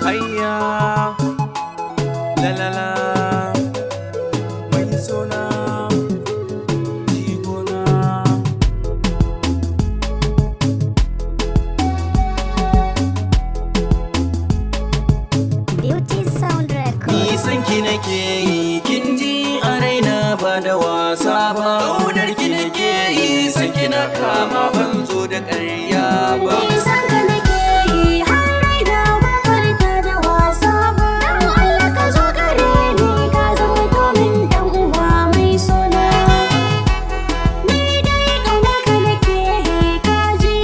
Ayya, la la la, mai sona, jigona. Beauty Sound Record. Ni san ki nake yi, kin ji a raina ba da wasa ba. Ƙaunar ki nake yi, san kina kama ban zo da ƙarya ba. Nisan ka nake yi har raina ba farta da wasa ba. Dan Allah ka zo gare ni ka zama domin dan uwa mai sona. Ni dai ƙaunar ka nake yi ka ji.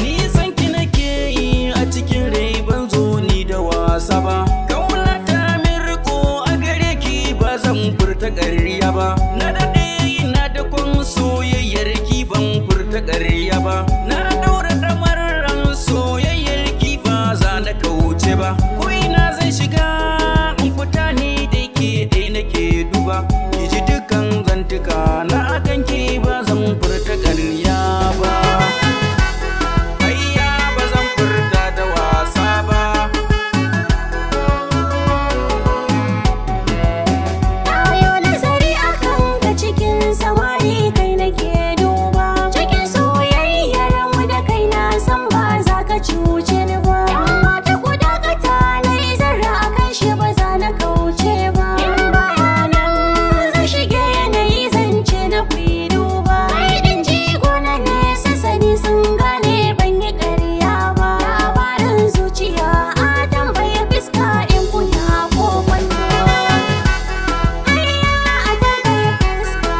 Ni san ki nake yi a cikin rai ban zo ni da wasa ba. Ƙauna ta min riko a gare ki ba zan furta ƙarya ba. Na daɗe ina da kwan soyayyar ki ban furta ƙarya ba. Na ɗaura ɗamarar soyayyar ki ba za na kauce ba. Ko ina zan shiga in fita ni da ke dai nake duba. Ki ji dukkan zantuka na akan ki ba zan furta ƙarya ba. Ayya ba zan furta da wasa ba. Tayo nazari akan ka cikin samari kai nake duba. Cikin soyayyar mu da kai na san ba za ka cuce ni ba. Yan mata ku dakata na yi zarra akan shi ba za na kauce ba. In baya nan zan shige yanayi zance na ku yi duba. Kai din jigo na nesa sani sun gane ban yi ƙarya ba. Labarin zuciya a tambaye fiska in kuna ko kwallo. Ayya a tambaye fuska.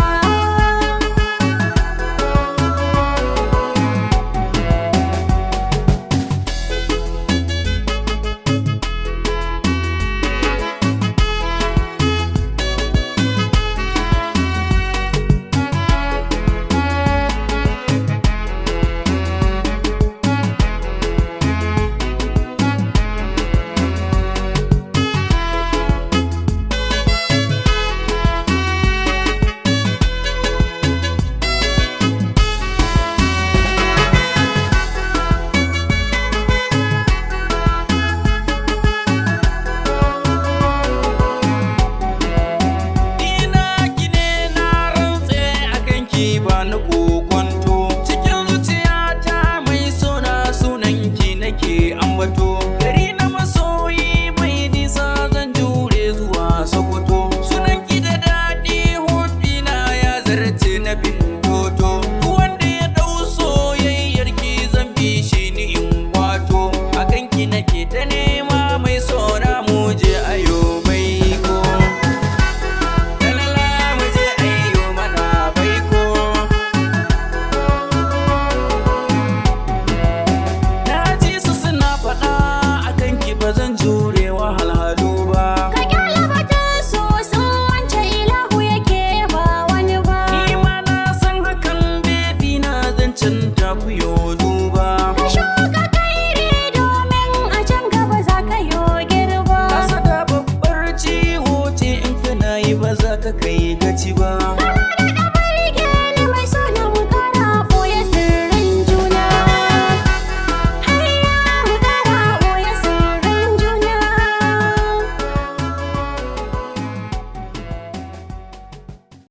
Ina ki ne na rantse akan ki ba na